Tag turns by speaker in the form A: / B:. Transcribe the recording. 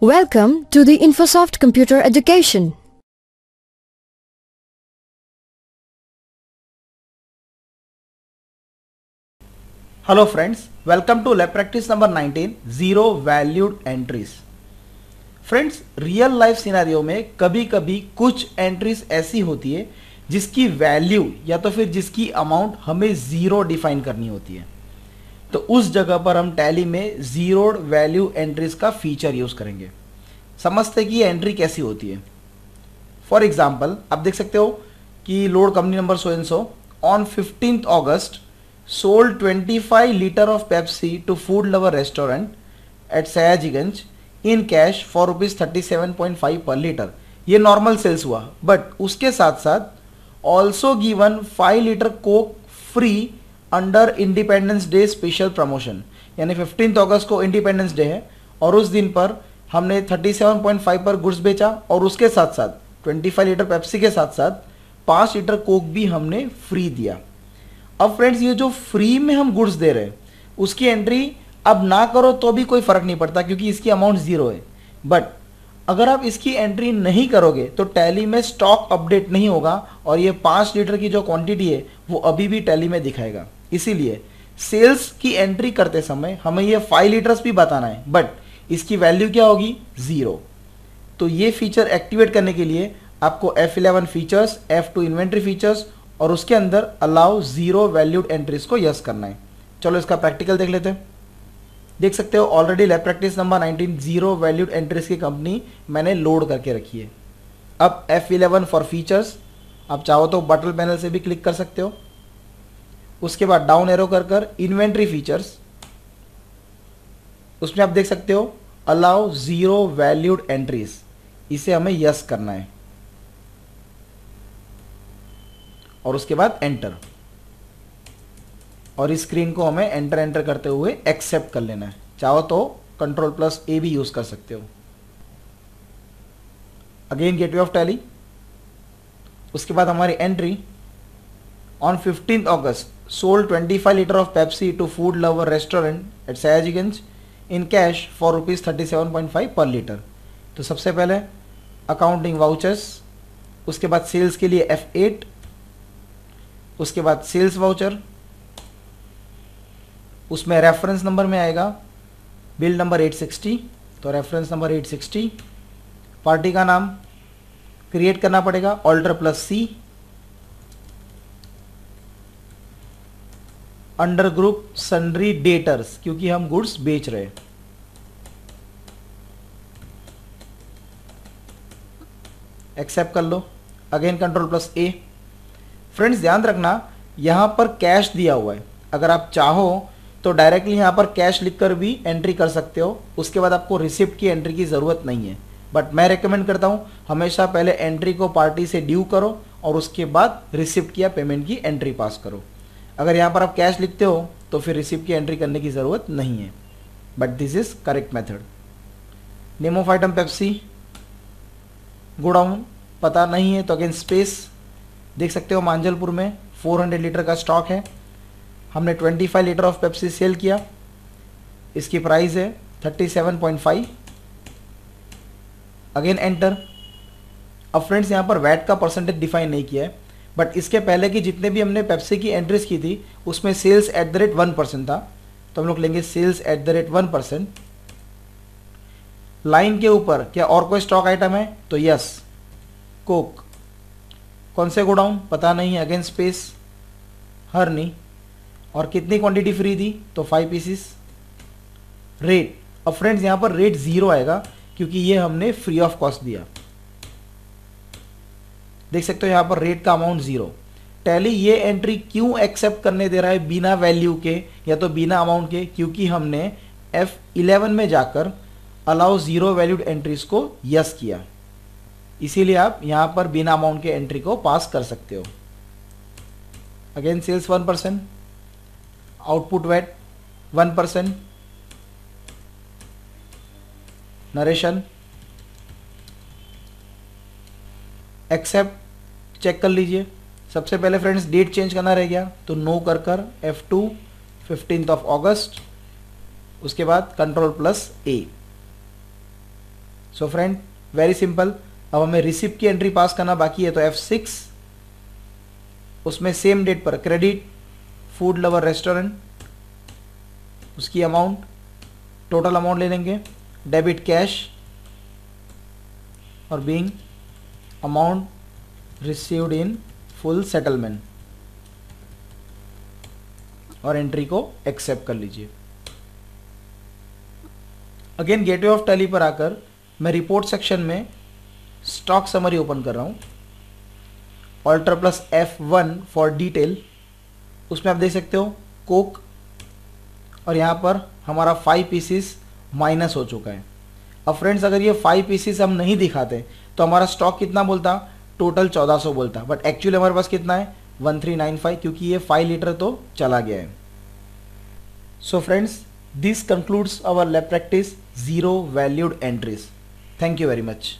A: Welcome to the Infosoft Computer Education.
B: Hello friends, welcome to lab practice number 19, zero valued entries. Friends, real life scenario में कभी कभी कुछ entries ऐसी होती है जिसकी वैल्यू या तो फिर जिसकी अमाउंट हमें जीरो डिफाइन करनी होती है। तो उस जगह पर हम टैली में जीरो वैल्यू एंट्रीज का फीचर यूज करेंगे। समझते कि ये एंट्री कैसी होती है। फॉर एग्जाम्पल, आप देख सकते हो कि load company number so and so on 15th August sold 25 liter of Pepsi to food lover restaurant at Sayajiganj in cash for rupees 37.5 per litre. ये नॉर्मल सेल्स हुआ, बट उसके साथ साथ also given 5 litre Coke free under independence day special promotion. यानी 15th August को independence day है और उस दिन पर हमने 37.5 पर गुड्स बेचा और उसके साथ साथ 25 लीटर पेप्सी के साथ साथ 5 लीटर कोक भी हमने फ्री दिया। अब फ्रेंड्स, ये जो फ्री में हम गुड्स दे रहे हैं उसकी एंट्री अब ना करो तो भी कोई फर्क नहीं पड़ता क्योंकि इसकी अमाउंट जीरो है। बट अगर आप इसकी एंट्री नहीं करोगे तो टैली में स्टॉक अपडेट नहीं होगा और ये 5 लीटर की जो क्वांटिटी है वो अभी भी टैली में दिखाएगा। इसीलिए सेल्स की एंट्री करते समय हमें ये 5 लीटर्स भी बताना है, बट इसकी वैल्यू क्या होगी? जीरो। तो ये फीचर एक्टिवेट करने के लिए आपको F11 features, F2 inventory features और उसके अंदर अलाउ जीरो वैल्यूड एंट्रीज को यस करना है। चलो इसका प्रैक्टिकल देख लेते हैं। देख सकते हो already lab practice number 19 zero valued entries की कंपनी मैंने लोड करके रखी है। अब F11 फॉर फीचर्स, आप चाहो तो बटन पैनल से भी क्लिक कर सकते हो। उसके बाद डाउन एरो कर इन्वेंट्री फीचर्स, उसमें आप देख सकते हो अलाउ जीरो वैल्यूड एंट्रीज, इसे हमें यस करना है और उसके बाद एंटर। और इस स्क्रीन को हमें एंटर करते हुए एक्सेप्ट कर लेना है। चाहो तो Ctrl+A भी यूज कर सकते हो। Again gateway of Tally. उसके बाद हमारी entry on 15th August sold 25 litre of Pepsi to food lover restaurant at Sayajiganj in cash for rupees 37.5 per litre. तो सबसे पहले अकाउंटिंग वाउचर्स, उसके बाद सेल्स के लिए F8, उसके बाद सेल्स वाउचर, उसमें रेफरेंस नंबर में आएगा बिल नंबर 860, तो रेफरेंस नंबर 860। पार्टी का नाम क्रिएट करना पड़ेगा Alt+C, under group sundry debtors क्योंकि हम गुड्स बेच रहे हैं। एक्सेप्ट कर लो। Again Ctrl+A। फ्रेंड्स, ध्यान रखना यहां पर कैश दिया हुआ है। अगर आप चाहो तो डायरेक्टली यहां पर कैश लिखकर भी एंट्री कर सकते हो। उसके बाद आपको रिसिप्ट की एंट्री की जरूरत नहीं है, बट मैं रेकमेंड करता हूं हमेशा पहले एंट्री को पार्टी से ड्यू करो और उसके बाद रिसिप्ट या पेमेंट की एंट्री पास करो। अगर यहाँ पर आप कैश लिखते हो तो फिर रिसिप्ट की एंट्री करने की ज़रूरत नहीं है, but this is correct method. Name of item Pepsi, godown पता नहीं है तो अगेन स्पेस। देख सकते हो मांजलपुर में 400 लीटर का स्टॉक है। हमने 25 लीटर ऑफ पेप्सी सेल किया, इसकी प्राइस है 37.5। Again enter. अब फ्रेंड्स, यहाँ पर वैट का परसेंटेज डिफाइन नहीं किया है, बट इसके पहले की जितने भी हमने पेप्सी की एंट्रीज की थी उसमें सेल्स @ 1% था, तो हम लोग लेंगे सेल्स @ 1%। लाइन के ऊपर क्या और कोई स्टॉक आइटम है? तो यस, कोक। कौन से गोडाउन पता नहीं है, अगेन स्पेस, हरनी। और कितनी क्वांटिटी फ्री थी? तो 5 पीसीस। रेट, अब फ्रेंड्स यहाँ पर रेट जीरो आएगा क्योंकि ये हमने फ्री ऑफ कॉस्ट दिया। देख सकते हो यहाँ पर रेट का अमाउंट जीरो। टैली ये एंट्री क्यों एक्सेप्ट करने दे रहा है बिना वैल्यू के या तो बिना अमाउंट के? क्योंकि हमने F11 में जाकर अलाउ जीरो वैल्यूड एंट्रीज को यस किया। इसीलिए आप यहाँ पर बिना अमाउंट के एंट्री को पास कर सकते हो। Again sales 1%, output VAT 1%, narration, accept. Check कर लीजिए। सबसे पहले फ्रेंड्स डेट चेंज करना रह गया तो नो कर F2 15th August, उसके बाद Ctrl+A। So friend very simple, अब हमें रिसिप्ट की एंट्री पास करना बाकी है, तो F6, उसमें सेम डेट पर क्रेडिट फूड लवर रेस्टोरेंट, उसकी अमाउंट टोटल अमाउंट ले लेंगे, डेबिट कैश और being amount received in full settlement, और एंट्री को एक्सेप्ट कर लीजिए। अगेन गेटवे ऑफ टैली पर आकर मैं रिपोर्ट सेक्शन में स्टॉक समरी ओपन कर रहा हूं, alter plus F1 for detail, उसमें आप देख सकते हो कोक, और यहाँ पर हमारा 5 पीसीस माइनस हो चुका है। अब फ्रेंड्स अगर ये 5 पीसीस हम नहीं दिखाते तो हमारा स्टॉक कितना बोलता, टोटल 1400 बोलता, बट एक्चुअली हमारे पास कितना है 1395, क्योंकि ये 5 लीटर तो चला गया है। So friends this concludes our lab practice zero valued entries. Thank you very much.